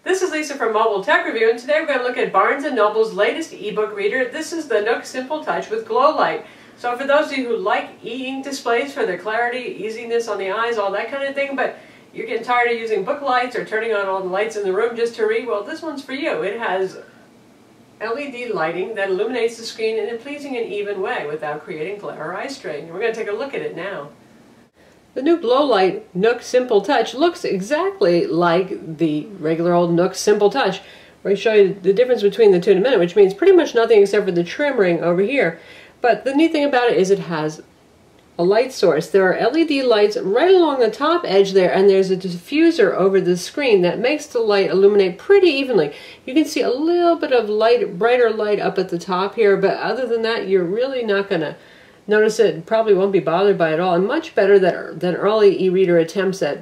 This is Lisa from Mobile Tech Review, and today we're going to look at Barnes & Noble's latest ebook reader. This is the Nook Simple Touch with GlowLight. So for those of you who like e-ink displays for their clarity, easiness on the eyes, all that kind of thing, but you're getting tired of using book lights or turning on all the lights in the room just to read, well, this one's for you. It has LED lighting that illuminates the screen in a pleasing and even way without creating glare or eye strain. We're going to take a look at it now. The new GlowLight Nook Simple Touch looks exactly like the regular old Nook Simple Touch. We're going to show you the difference between the two in a minute, which means pretty much nothing except for the trim ring over here. But the neat thing about it is it has a light source. There are LED lights right along the top edge there, and there's a diffuser over the screen that makes the light illuminate pretty evenly. You can see a little bit of light, brighter light up at the top here, but other than that, you're really not going to notice it. Probably won't be bothered by it all, and much better than early e-reader attempts at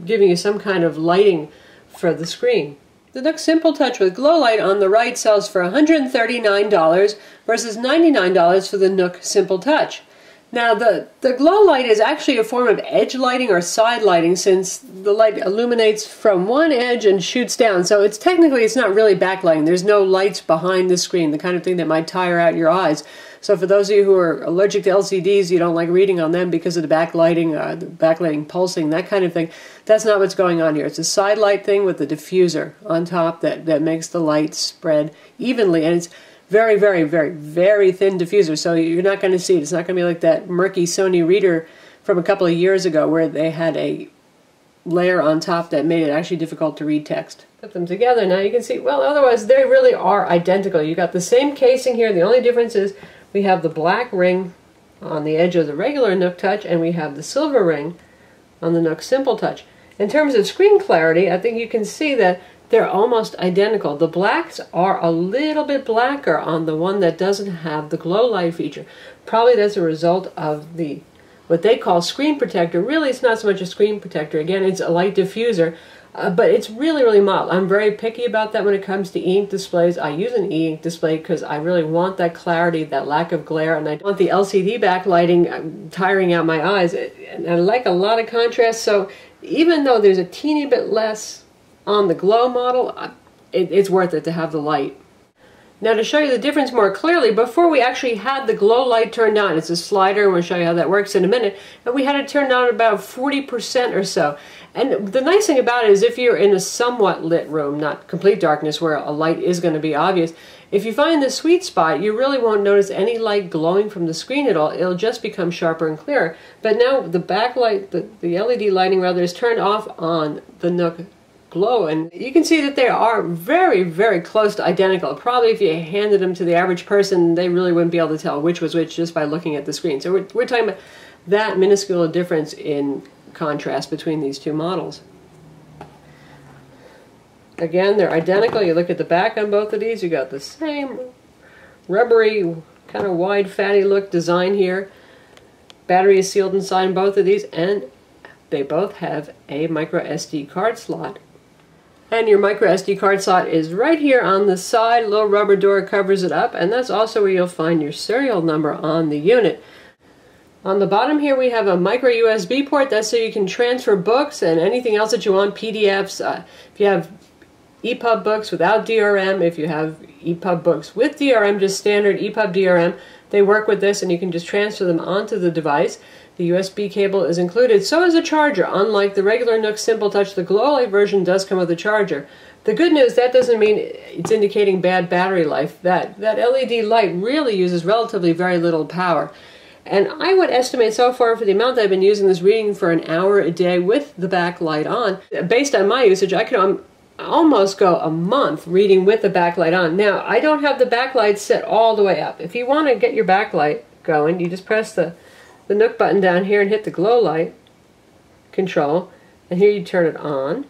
giving you some kind of lighting for the screen. The Nook Simple Touch with GlowLight on the right sells for $139 versus $99 for the Nook Simple Touch. Now the GlowLight is actually a form of edge lighting or side lighting, since the light illuminates from one edge and shoots down. So it's not really backlighting. There's no lights behind the screen, the kind of thing that might tire out your eyes. So for those of you who are allergic to LCDs, you don't like reading on them because of the backlighting pulsing, that kind of thing, that's not what's going on here. It's a side light thing with a diffuser on top that makes the light spread evenly, and it's very, very, very, very thin diffuser, so you're not going to see it. It's not going to be like that murky Sony reader from a couple of years ago where they had a layer on top that made it actually difficult to read text. Put them together now, you can see, well, otherwise they really are identical. You got the same casing here. The only difference is we have the black ring on the edge of the regular Nook Touch, and we have the silver ring on the Nook Simple Touch. In terms of screen clarity, I think you can see that they're almost identical. The blacks are a little bit blacker on the one that doesn't have the glow light feature. Probably that's a result of what they call screen protector. Really, it's not so much a screen protector. Again, it's a light diffuser, but it's really, really mild. I'm very picky about that when it comes to e-ink displays. I use an e-ink display because I really want that clarity, that lack of glare, and I don't want the LCD backlighting tiring out my eyes. And I like a lot of contrast, so even though there's a teeny bit less on the glow model, it's worth it to have the light. Now, to show you the difference more clearly, before we actually had the glow light turned on, it's a slider, and we'll show you how that works in a minute, and we had it turned on about 40% or so. And the nice thing about it is if you're in a somewhat lit room, not complete darkness where a light is going to be obvious, if you find the sweet spot, you really won't notice any light glowing from the screen at all. It'll just become sharper and clearer. But now the backlight, the LED lighting rather, is turned off on the Nook Glow, and you can see that they are very, very close to identical. Probably if you handed them to the average person, they really wouldn't be able to tell which was which just by looking at the screen. So we're talking about that minuscule difference in contrast between these two models. Again, they're identical. You look at the back on both of these, you got the same rubbery, kind of wide, fatty look design here. Battery is sealed inside in both of these, and they both have a micro SD card slot. And your micro SD card slot is right here on the side. A little rubber door covers it up, and that's also where you'll find your serial number on the unit. On the bottom here we have a micro USB port. That's so you can transfer books and anything else that you want, PDFs. If you have EPUB books without DRM, if you have EPUB books with DRM, just standard EPUB DRM, they work with this and you can just transfer them onto the device. The USB cable is included, so is a charger. Unlike the regular Nook Simple Touch, the GlowLight version does come with a charger. The good news, that doesn't mean it's indicating bad battery life. That LED light really uses relatively very little power. And I would estimate so far, for the amount that I've been using this, reading for an hour a day with the backlight on, based on my usage, I could almost go a month reading with the backlight on. Now, I don't have the backlight set all the way up. If you want to get your backlight going, you just press the Nook button down here and hit the glow light control, and here you turn it on,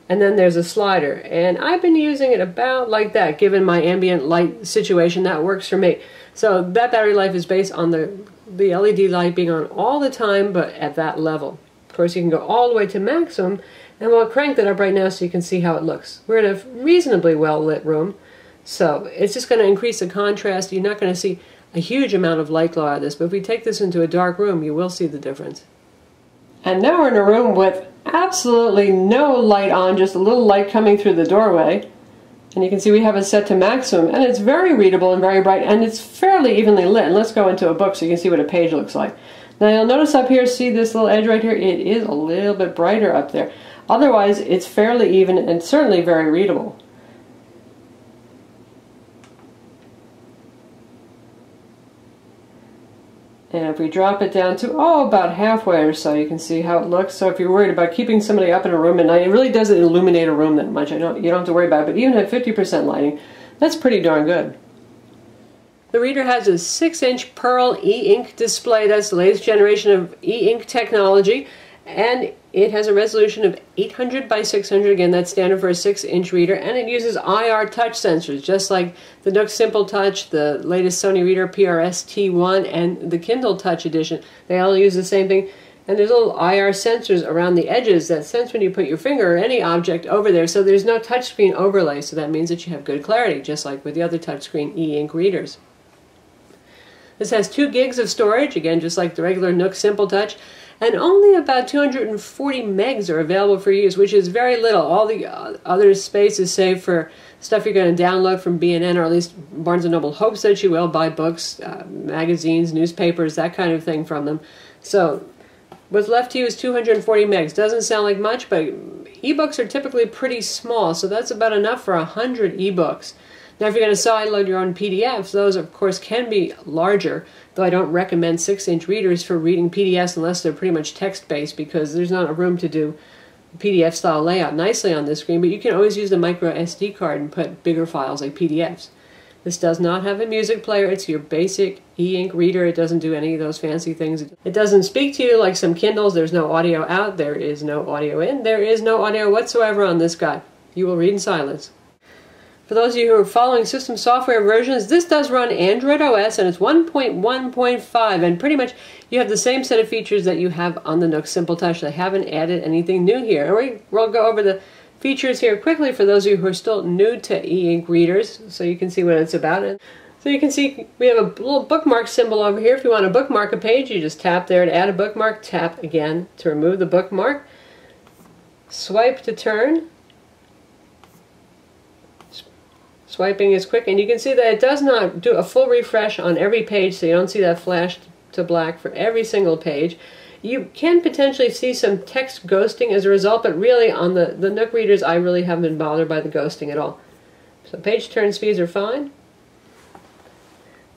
and then there's a slider, and I've been using it about like that. Given my ambient light situation, that works for me. So that battery life is based on the LED light being on all the time, but at that level. Of course, you can go all the way to maximum, and we'll crank that up right now so you can see how it looks. We're in a reasonably well lit room, so it's just going to increase the contrast. You're not going to see a huge amount of light glow out of this, but if we take this into a dark room, you will see the difference. And now we're in a room with absolutely no light on, just a little light coming through the doorway. And you can see we have it set to maximum, and it's very readable and very bright, and it's fairly evenly lit. And let's go into a book so you can see what a page looks like. Now you'll notice up here, see this little edge right here? It is a little bit brighter up there. Otherwise, it's fairly even and certainly very readable. And if we drop it down to, about halfway or so, you can see how it looks. So if you're worried about keeping somebody up in a room at night, it really doesn't illuminate a room that much. You don't have to worry about it. But even at 50% lighting, that's pretty darn good. The reader has a 6-inch Pearl e-ink display. That's the latest generation of e-ink technology. And it has a resolution of 800 by 600. Again, that's standard for a 6-inch reader. And it uses IR touch sensors, just like the Nook Simple Touch, the latest Sony Reader PRS T1, and the Kindle Touch Edition. They all use the same thing. And there's little IR sensors around the edges that sense when you put your finger or any object over there. So there's no touchscreen overlay. So that means that you have good clarity, just like with the other touchscreen e-ink readers. This has 2 gigs of storage, again, just like the regular Nook Simple Touch. And only about 240 megs are available for use, which is very little. All the other space is saved for stuff you're going to download from B&N, or at least Barnes & Noble hopes that you will buy books, magazines, newspapers, that kind of thing from them. So what's left to you is 240 megs. Doesn't sound like much, but ebooks are typically pretty small, so that's about enough for 100 ebooks. Now, if you're going to sideload your own PDFs, those, of course, can be larger, though I don't recommend 6-inch readers for reading PDFs unless they're pretty much text-based, because there's not a room to do PDF-style layout nicely on this screen, but you can always use the micro SD card and put bigger files like PDFs. This does not have a music player. It's your basic e-ink reader. It doesn't do any of those fancy things. It doesn't speak to you like some Kindles. There's no audio out. There is no audio in. There is no audio whatsoever on this guy. You will read in silence. For those of you who are following system software versions, this does run Android OS, and it's 1.1.5, and pretty much you have the same set of features that you have on the Nook Simple Touch. They haven't added anything new here. And we'll go over the features here quickly for those of you who are still new to e-ink readers, so you can see what it's about. And so you can see we have a little bookmark symbol over here. If you want to bookmark a page, you just tap there to add a bookmark, tap again to remove the bookmark, swipe to turn. Swiping is quick, and you can see that it does not do a full refresh on every page, so you don't see that flash to black for every single page. You can potentially see some text ghosting as a result, but really on the Nook readers, I really haven't been bothered by the ghosting at all. So page turn speeds are fine.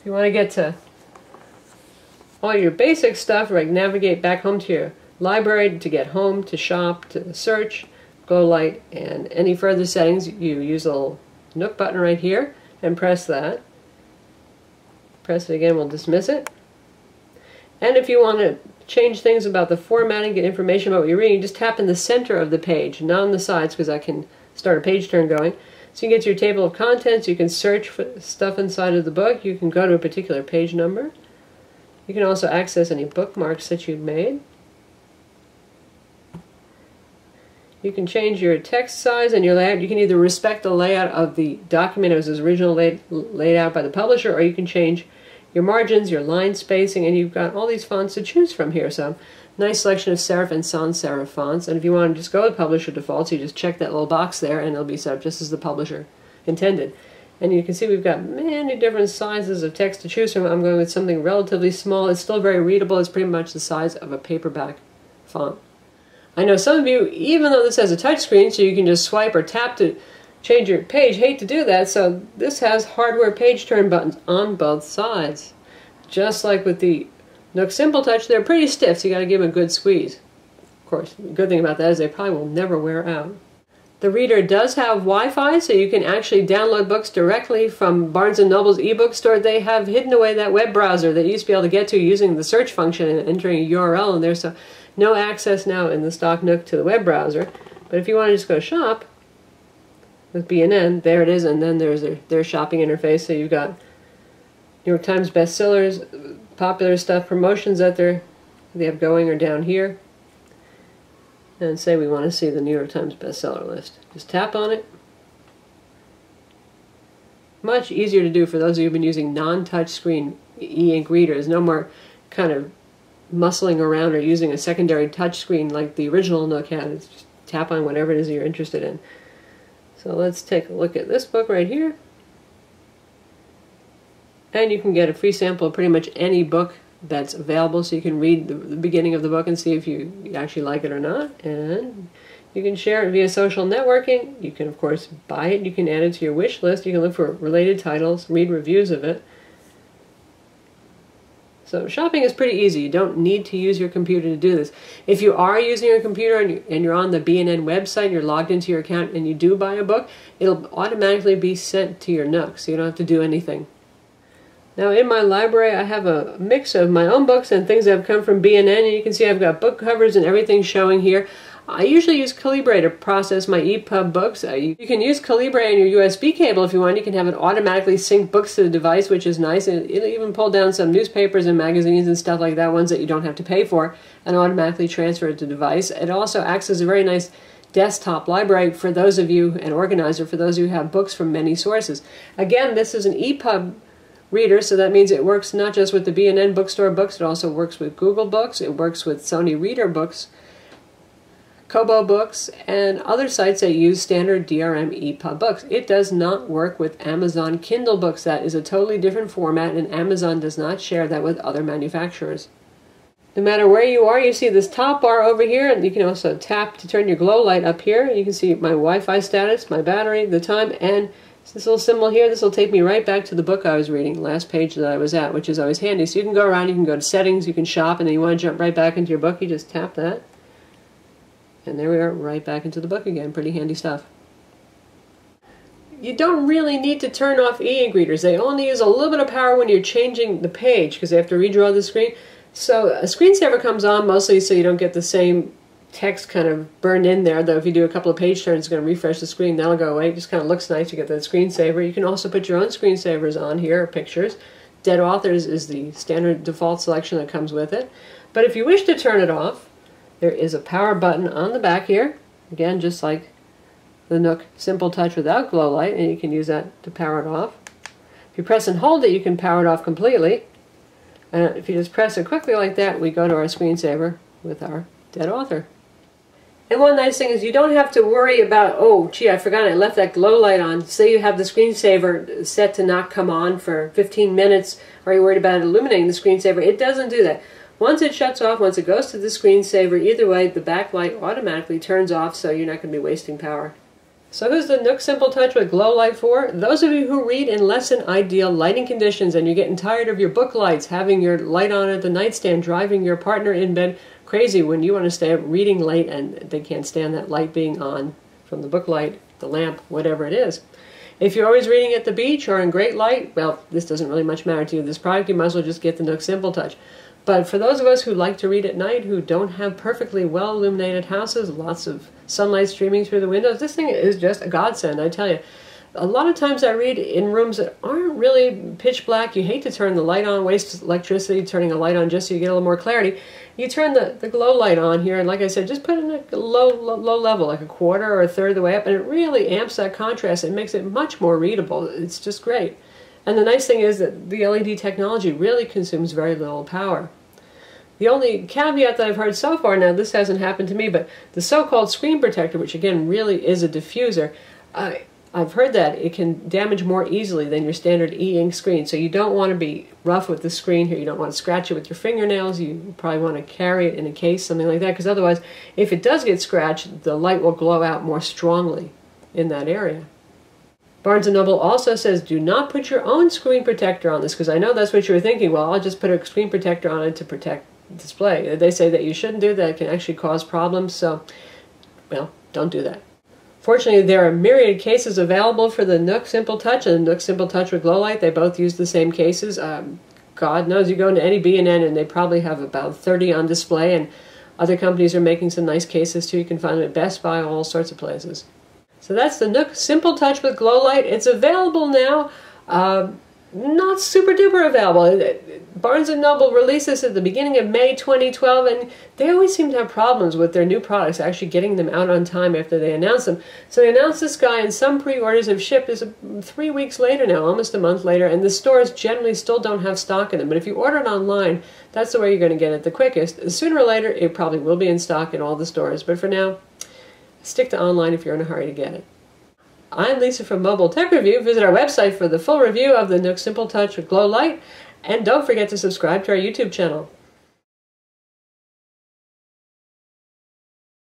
If you want to get to all your basic stuff, like navigate back home to your library, to get home, to shop, to search, GlowLight, and any further settings, you use a little Nook button right here and press that. Press it again, we'll dismiss it. And if you want to change things about the formatting, get information about what you're reading, just tap in the center of the page, not on the sides, because I can start a page turn going. So you can get to your table of contents, you can search for stuff inside of the book, you can go to a particular page number. You can also access any bookmarks that you've made. You can change your text size and your layout. You can either respect the layout of the document as was originally laid out by the publisher, or you can change your margins, your line spacing, and you've got all these fonts to choose from here. So, nice selection of serif and sans serif fonts. And if you want to just go with publisher defaults, you just check that little box there, and it'll be set up just as the publisher intended. And you can see we've got many different sizes of text to choose from. I'm going with something relatively small. It's still very readable. It's pretty much the size of a paperback font. I know some of you, even though this has a touch screen, so you can just swipe or tap to change your page, hate to do that, so this has hardware page turn buttons on both sides. Just like with the Nook Simple Touch, they're pretty stiff, so you got to give them a good squeeze. Of course, the good thing about that is they probably will never wear out. The reader does have Wi-Fi, so you can actually download books directly from Barnes & Noble's ebook store. They have hidden away that web browser that you used to be able to get to using the search function and entering a URL in there, so no access now in the stock Nook to the web browser. But if you want to just go shop with B&N, there it is, and then there's their shopping interface. So you've got New York Times bestsellers, popular stuff, promotions that they have going are down here. And say we want to see the New York Times bestseller list. Just tap on it. Much easier to do for those of you who've been using non-touch screen e-ink readers. No more kind of muscling around or using a secondary touch screen like the original Nook had. It's just tap on whatever it is you're interested in. So let's take a look at this book right here. And you can get a free sample of pretty much any book that's available, so you can read the beginning of the book and see if you actually like it or not. And you can share it via social networking. You can, of course, buy it. You can add it to your wish list. You can look for related titles, read reviews of it. So shopping is pretty easy. You don't need to use your computer to do this. If you are using your computer and you're on the B&N website, you're logged into your account and you do buy a book, it'll automatically be sent to your Nook, so you don't have to do anything. Now in my library I have a mix of my own books and things that have come from B&N, and you can see I've got book covers and everything showing here. I usually use Calibre to process my EPUB books. You can use Calibre on your USB cable if you want. You can have it automatically sync books to the device, which is nice. And it'll even pull down some newspapers and magazines and stuff like that, ones that you don't have to pay for, and automatically transfer it to the device. It also acts as a very nice desktop library for those of you, an organizer for those of you who have books from many sources. Again, this is an EPUB reader, so that means it works not just with the B&N bookstore books, it also works with Google Books, it works with Sony Reader books, Kobo Books, and other sites that use standard DRM EPUB books. It does not work with Amazon Kindle books. That is a totally different format, and Amazon does not share that with other manufacturers. No matter where you are, you see this top bar over here, and you can also tap to turn your GlowLight up here. You can see my Wi-Fi status, my battery, the time, and this little symbol here. This will take me right back to the book I was reading, last page that I was at, which is always handy. So you can go around, you can go to settings, you can shop, and then you want to jump right back into your book, you just tap that. And there we are, right back into the book again. Pretty handy stuff. You don't really need to turn off e-ink readers. They only use a little bit of power when you're changing the page, because they have to redraw the screen. So a screensaver comes on mostly so you don't get the same text kind of burned in there, though if you do a couple of page turns, it's going to refresh the screen. That'll go away. It just kind of looks nice. You get that screensaver. You can also put your own screensavers on here, or pictures. Dead Authors is the standard default selection that comes with it. But if you wish to turn it off, there is a power button on the back here. Again, just like the Nook Simple Touch without GlowLight, and you can use that to power it off. If you press and hold it, you can power it off completely. And if you just press it quickly like that, we go to our screensaver with our Dead Author. And one nice thing is you don't have to worry about, oh, gee, I forgot I left that GlowLight on. Say you have the screensaver set to not come on for 15 minutes, or you're worried about illuminating the screensaver. It doesn't do that. Once it shuts off, once it goes to the screensaver, either way, the backlight automatically turns off, so you're not going to be wasting power. So who's the Nook Simple Touch with GlowLight for? Those of you who read in less than ideal lighting conditions and you're getting tired of your book lights, having your light on at the nightstand, driving your partner in bed crazy when you want to stay up reading late and they can't stand that light being on from the book light, the lamp, whatever it is. If you're always reading at the beach or in great light, well, this doesn't really much matter to you. This product, you might as well just get the Nook Simple Touch. But for those of us who like to read at night, who don't have perfectly well-illuminated houses, lots of sunlight streaming through the windows, this thing is just a godsend, I tell you. A lot of times I read in rooms that aren't really pitch black. You hate to turn the light on, waste electricity turning a light on just so you get a little more clarity. You turn the glow light on here, and like I said, just put it in a low level, like a quarter or a third of the way up, and it really amps that contrast. It makes it much more readable. It's just great. And the nice thing is that the LED technology really consumes very little power. The only caveat that I've heard so far, now this hasn't happened to me, but the so-called screen protector, which again really is a diffuser, I've heard that it can damage more easily than your standard e-ink screen. So you don't want to be rough with the screen here. You don't want to scratch it with your fingernails. You probably want to carry it in a case, something like that, because otherwise, if it does get scratched, the light will glow out more strongly in that area. Barnes & Noble also says, do not put your own screen protector on this, because I know that's what you were thinking. Well, I'll just put a screen protector on it to protect the display. They say that you shouldn't do that. It can actually cause problems, so, well, don't do that. Fortunately, there are myriad cases available for the Nook Simple Touch and the Nook Simple Touch with GlowLight. They both use the same cases. God knows, you go into any B&N and they probably have about 30 on display, and other companies are making some nice cases too. You can find them at Best Buy, all sorts of places. So that's the Nook Simple Touch with GlowLight. It's available now. not super duper available. Barnes & Noble released this at the beginning of May 2012, and they always seem to have problems with their new products actually getting them out on time after they announce them. So they announced this guy, and some pre-orders have shipped. It's 3 weeks later now, almost a month later, and the stores generally still don't have stock in them. But if you order it online, that's the way you're going to get it the quickest. Sooner or later, it probably will be in stock in all the stores, but for now, stick to online if you're in a hurry to get it. I'm Lisa from Mobile Tech Review. Visit our website for the full review of the Nook Simple Touch with GlowLight, and don't forget to subscribe to our YouTube channel.